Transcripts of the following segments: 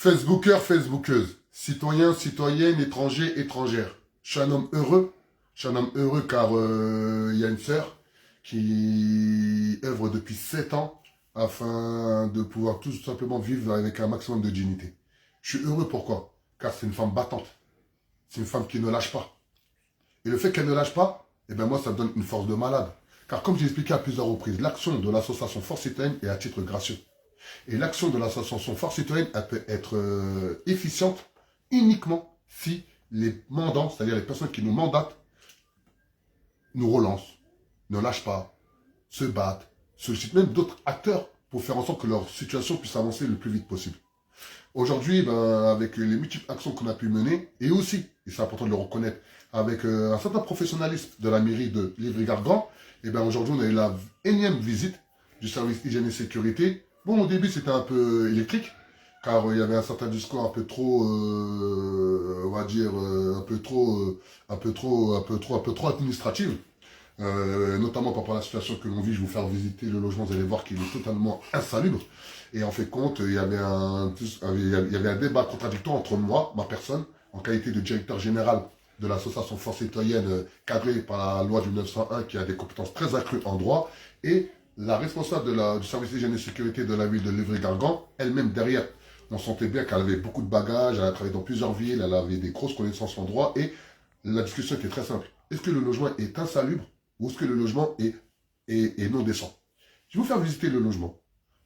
Facebooker, Facebookeuse, citoyen, citoyenne, étranger, étrangère. Je suis un homme heureux. Je suis un homme heureux car il y a une sœur qui œuvre depuis 7 ans afin de pouvoir tout simplement vivre avec un maximum de dignité. Je suis heureux pourquoi? Car c'est une femme battante. C'est une femme qui ne lâche pas. Et le fait qu'elle ne lâche pas, eh ben moi ça me donne une force de malade. Car comme j'ai expliqué à plusieurs reprises, l'action de l'association Force Citoyenne est à titre gracieux. Et l'action de l'association Force Citoyenne, elle peut être efficiente uniquement si les mandants, c'est-à-dire les personnes qui nous mandatent, nous relancent, ne lâchent pas, se battent, sollicitent même d'autres acteurs pour faire en sorte que leur situation puisse avancer le plus vite possible. Aujourd'hui, ben, avec les multiples actions qu'on a pu mener, et aussi, et c'est important de le reconnaître, avec un certain professionnalisme de la mairie de Livry-Gargan, et ben aujourd'hui on a eu la énième visite du service hygiène et sécurité. Bon, au début c'était un peu électrique, car il y avait un certain discours un peu trop, on va dire, un peu trop administratif. Notamment par rapport à la situation que l'on vit, je vais vous faire visiter le logement, vous allez voir qu'il est totalement insalubre. Et en fait compte, il y avait un débat contradictoire entre moi, ma personne, en qualité de directeur général de l'association Force Citoyenne cadrée par la loi du 901 qui a des compétences très accrues en droit, et la responsable du service d'hygiène et sécurité de la ville de Livry-Gargan, elle-même derrière. On sentait bien qu'elle avait beaucoup de bagages, elle a travaillé dans plusieurs villes, elle avait des grosses connaissances en droit, et la discussion était très simple. Est-ce que le logement est insalubre ou est-ce que le logement est non décent? Je vais vous faire visiter le logement.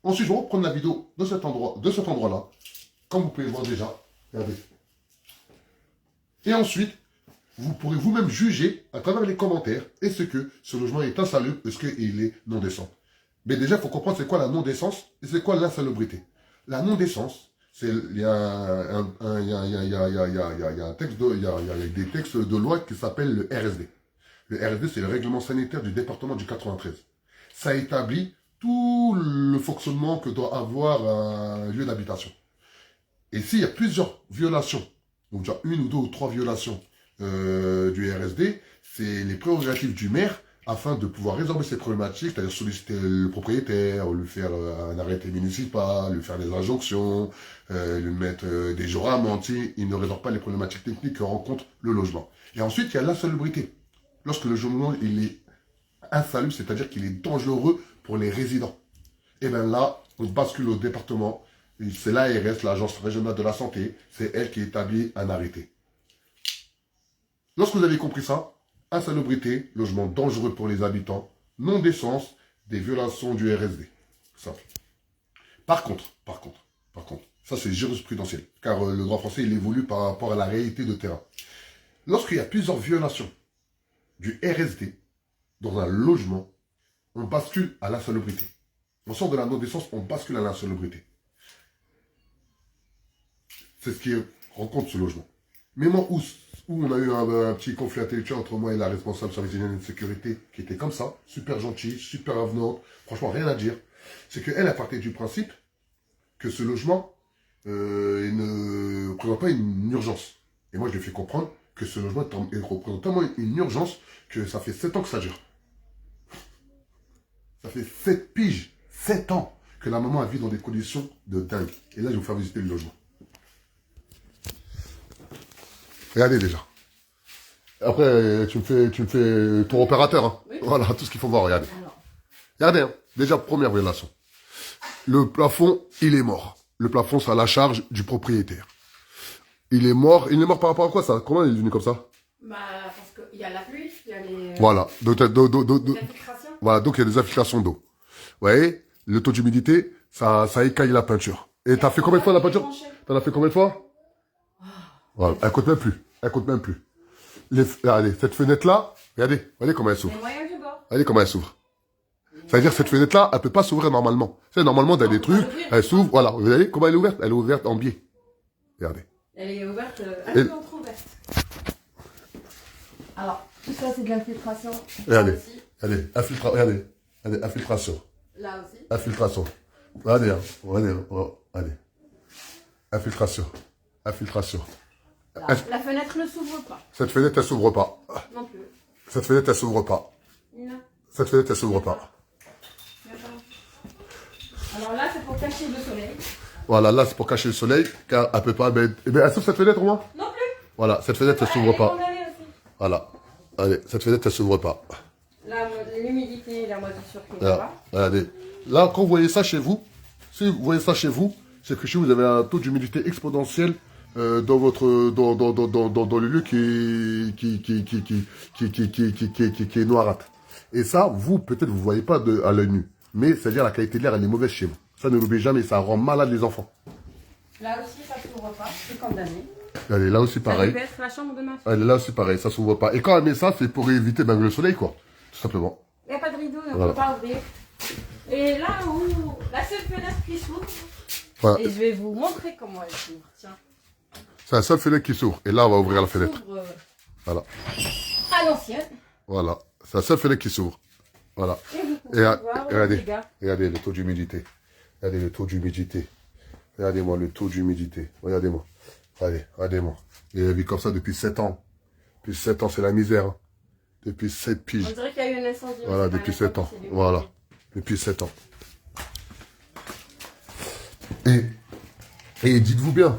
Ensuite, je vais reprendre la vidéo de cet endroit-là, comme vous pouvez le voir déjà. Regardez. Et ensuite, vous pourrez vous-même juger à travers les commentaires, est-ce que ce logement est insalubre, est-ce qu'il est non décent. Mais déjà, il faut comprendre c'est quoi la non-décence et c'est quoi l'insalubrité. La non-décence, il y a des textes de loi qui s'appellent le RSD. Le RSD, c'est le règlement sanitaire du département du 93. Ça établit tout le fonctionnement que doit avoir un lieu d'habitation. Et s'il y a plusieurs violations, donc déjà une ou deux ou trois violations du RSD, c'est les prérogatives du maire afin de pouvoir résorber ces problématiques, c'est-à-dire solliciter le propriétaire, lui faire un arrêté municipal, lui faire des injonctions, lui mettre des jours à mentir. Il ne résorbe pas les problématiques techniques que rencontre le logement. Et ensuite, il y a l'insalubrité. Lorsque le logement il est insalubre, c'est-à-dire qu'il est dangereux pour les résidents. Et bien là, on bascule au département. C'est l'ARS, l'Agence régionale de la santé. C'est elle qui établit un arrêté. Lorsque vous avez compris ça, insalubrité, logement dangereux pour les habitants, non-décence, des violations du RSD. Simple. Par contre, ça c'est jurisprudentiel, car le droit français il évolue par rapport à la réalité de terrain. Lorsqu'il y a plusieurs violations du RSD dans un logement, on bascule à l'insalubrité. On sort de la non-décence, on bascule à l'insalubrité. C'est ce qui rencontre ce logement. Mais moi, où on a eu un petit conflit intellectuel entre moi et la responsable service d'hygiène et de sécurité, qui était comme ça, super gentille, super avenante, franchement rien à dire, c'est qu'elle a parti du principe que ce logement ne représente pas une urgence. Et moi, je lui ai fait comprendre que ce logement représente tellement une urgence que ça fait 7 ans que ça dure. Ça fait 7 piges, 7 ans que la maman a vécu dans des conditions de dingue. Et là, je vais vous faire visiter le logement. Regardez déjà. Après, tu me fais ton opérateur. Hein. Oui. Voilà, tout ce qu'il faut voir, regardez. Alors. Regardez, hein. Déjà, première violation. Le plafond, il est mort. Le plafond, c'est à la charge du propriétaire. Il est mort par rapport à quoi ça? Comment il est venu comme ça? Bah, parce qu'il y a la pluie, il y a les... Voilà. Donc, Voilà, donc il y a des infiltrations d'eau. Vous voyez, le taux d'humidité, ça écaille la peinture. Et t'as fait combien de fois la peinture? T'en as fait combien de fois? Voilà, elle compte même plus. Elle compte même plus. Regardez, cette fenêtre-là, regardez comment elle s'ouvre. Regardez comment elle s'ouvre. Ça veut dire que cette fenêtre-là, elle peut pas s'ouvrir normalement. Tu sais, normalement, t'as des trucs, elle s'ouvre, voilà. Vous voyez comment elle est ouverte? Elle est ouverte en biais. Regardez. Elle est ouverte, elle est entrouverte. Alors, tout ça, c'est de l'infiltration. Regardez, regardez, infiltration. Là aussi. Infiltration. Regardez, hein. Regardez. Infiltration. Là, la fenêtre ne s'ouvre pas. Cette fenêtre, elle s'ouvre pas. Non plus. Cette fenêtre, elle s'ouvre pas. Non. Cette fenêtre, elle s'ouvre pas. Alors là, c'est pour cacher le soleil. Voilà, là, c'est pour cacher le soleil, car elle peut pas... Eh ben, elle s'ouvre cette fenêtre, au moins? Non plus. Voilà, cette fenêtre, elle s'ouvre pas. Aussi. Voilà. Allez, cette fenêtre, elle s'ouvre pas. L'humidité et la moisissure qui est Voilà. là-bas. Regardez. Là, quand vous voyez ça chez vous, si vous voyez ça chez vous, c'est que chez vous, vous avez un taux d'humidité exponentiel dans votre dans le lieu qui est noirâtre. Et ça, vous, peut-être, vous voyez pas à l'œil nu. Mais, c'est-à-dire, la qualité de l'air, elle est mauvaise chez vous. Ça, ne l'oubliez jamais, ça rend malade les enfants. Là aussi, ça s'ouvre pas, c'est condamné. Allez, là aussi, pareil. Ça peut être la chambre de ma fille. Allez, là aussi, pareil, ça s'ouvre pas. Et quand elle met ça, c'est pour éviter le soleil, quoi. Tout simplement. Il n'y a pas de rideau, on ne Voilà. peut pas ouvrir. Et là où la seule fenêtre qui s'ouvre, Voilà. et je vais vous montrer comment elle s'ouvre. Tiens. C'est la seule fenêtre qui s'ouvre. Et là, on va ouvrir la fenêtre. S'ouvre, Voilà. à l'ancienne. Voilà. C'est la seule fenêtre qui s'ouvre. Voilà. Et vous Et pouvez voir, regardez, les gars. regardez le taux d'humidité. Regardez le taux d'humidité. Regardez-moi le taux d'humidité. Regardez-moi. Allez, regardez-moi. Et elle vit comme ça depuis 7 ans. Depuis 7 ans, c'est la misère. Hein. Depuis 7 piges. On dirait qu'il y a eu un incendie. Voilà, depuis 7 ans. Voilà. Depuis 7 ans. Et dites-vous bien, vous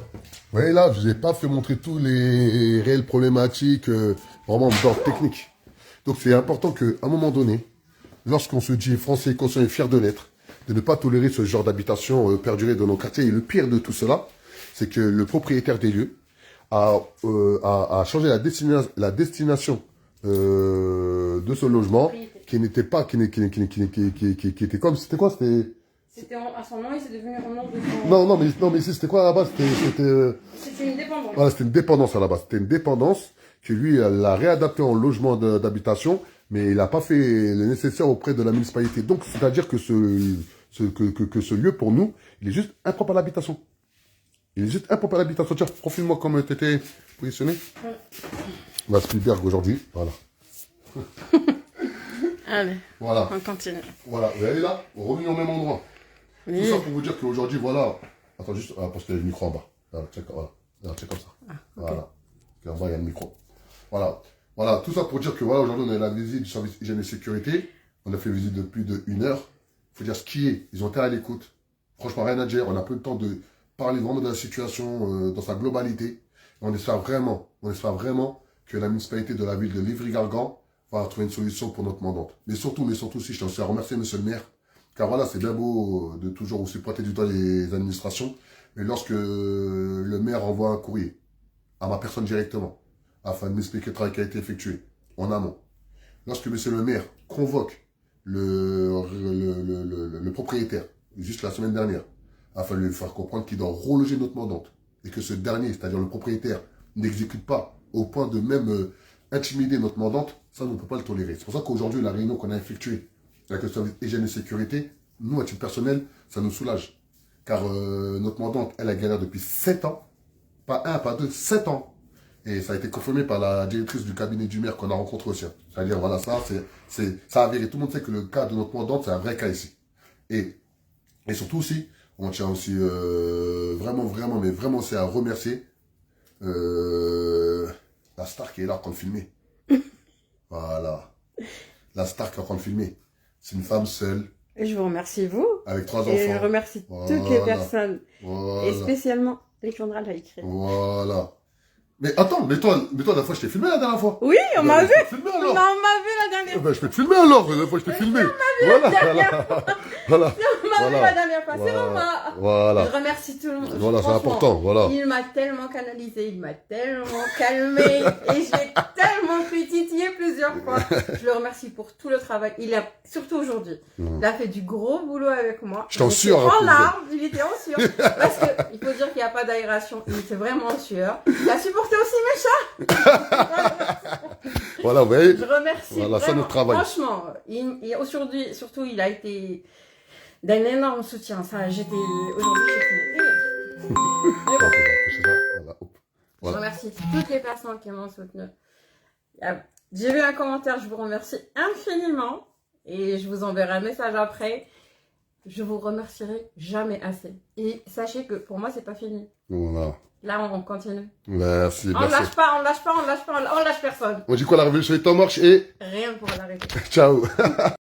voyez là, je vous ai pas fait montrer tous les réelles problématiques, vraiment d'ordre technique. Donc c'est important qu'à un moment donné, lorsqu'on se dit français, conscient et fier de l'être, de ne pas tolérer ce genre d'habitation perdurée dans nos quartiers. Et le pire de tout cela, c'est que le propriétaire des lieux a changé la destination de ce logement, qui n'était pas, qui était comme, c'était quoi, c'était... C'était à son nom et c'est devenu au nom de son... Non, mais ici, c'était quoi à la base? C'était une dépendance. Voilà, c'était une dépendance à la base. C'était une dépendance que lui, elle l'a réadapté en logement d'habitation, mais il n'a pas fait le nécessaire auprès de la municipalité. Donc, c'est-à-dire que ce lieu, pour nous, il est juste impropre à l'habitation. Il est juste impropre à l'habitation. Tiens, profile-moi comme tu étais positionné. On va Spielberg aujourd'hui. Voilà. Allez, Voilà. on continue. Voilà. Vous allez là, revenu au même endroit. Oui. Tout ça pour vous dire qu'aujourd'hui, voilà. Attends, juste, parce qu'il y a le micro en bas. Voilà, check, voilà. Voilà, check comme ça. Ah, okay. Voilà. Et en bas, il y a le micro. Voilà. Voilà, tout ça pour dire que voilà, aujourd'hui, on a la visite du service hygiène et sécurité. On a fait une visite de plus d'1 heure. Il faut dire ce qui est. Ils ont été à l'écoute. Franchement, rien à dire. On a peu de temps de parler vraiment de la situation dans sa globalité. On espère vraiment que la municipalité de la ville de Livry-Gargan va trouver une solution pour notre mandante. Mais surtout aussi, je tiens à remercier monsieur le maire. Car voilà, c'est bien beau de toujours aussi pointer du doigt les administrations. Mais lorsque le maire envoie un courrier à ma personne directement, afin de m'expliquer le travail qui a été effectué en amont, lorsque monsieur le maire convoque le propriétaire, juste la semaine dernière, afin de lui faire comprendre qu'il doit reloger notre mandante, et que ce dernier, c'est-à-dire le propriétaire, n'exécute pas au point de même intimider notre mandante, ça, on ne peut pas le tolérer. C'est pour ça qu'aujourd'hui, la réunion qu'on a effectuée avec le service hygiène et sécurité, nous, à titre personnel, ça nous soulage. Car notre mandante, elle a galéré depuis 7 ans. Pas 1, pas 2, 7 ans. Et ça a été confirmé par la directrice du cabinet du maire qu'on a rencontré aussi. C'est-à-dire, voilà, ça a avéré. Tout le monde sait que le cas de notre mandante, c'est un vrai cas ici. Et surtout aussi, on tient aussi vraiment aussi à remercier la star qui est là en train de filmer. Voilà. La star qui est en train de filmer. C'est une femme seule. Et je vous remercie, vous. Avec 3 enfants. Et je remercie toutes les personnes. Voilà. Et spécialement Alexandra Laïcré. Voilà. Mais attends, mais toi, la dernière fois, je t'ai filmé la dernière fois. Oui, on m'a vu. Filmé Non, alors. on m'a vu la dernière fois. Ben, je peux te filmer alors, la dernière fois, je t'ai filmé. Voilà. Voilà. On m'a vu la dernière fois. C'est bon, moi. Voilà. Je remercie tout le monde. Voilà, c'est Franchement, important, voilà. Il m'a tellement canalisé, il m'a tellement calmé et j'ai tellement fait titiller plusieurs fois. Je le remercie pour tout le travail. Il a, surtout aujourd'hui, il a fait du gros boulot avec moi. Je t'en sueur. En larmes, il était en sueur. Parce que, il faut dire qu'il n'y a pas d'aération. Il était vraiment en sueur. Il a supporté aussi mes chats. Voilà, vous voyez. Je remercie. Voilà, ça, vraiment. notre travail. Franchement, aujourd'hui, surtout, il a été d'un énorme soutien. Ça, aujourd'hui, j'étais. Voilà, hop. Je Voilà. remercie toutes les personnes qui m'ont soutenu. J'ai vu un commentaire, je vous remercie infiniment. Et je vous enverrai un message après. Je vous remercierai jamais assez. Et sachez que pour moi, c'est pas fini. Voilà. Là, on continue. Merci, On merci. lâche pas, on lâche pas, on lâche pas, on lâche personne. On dit quoi, la révolution est en marche et Rien pour l'arrêter. ciao.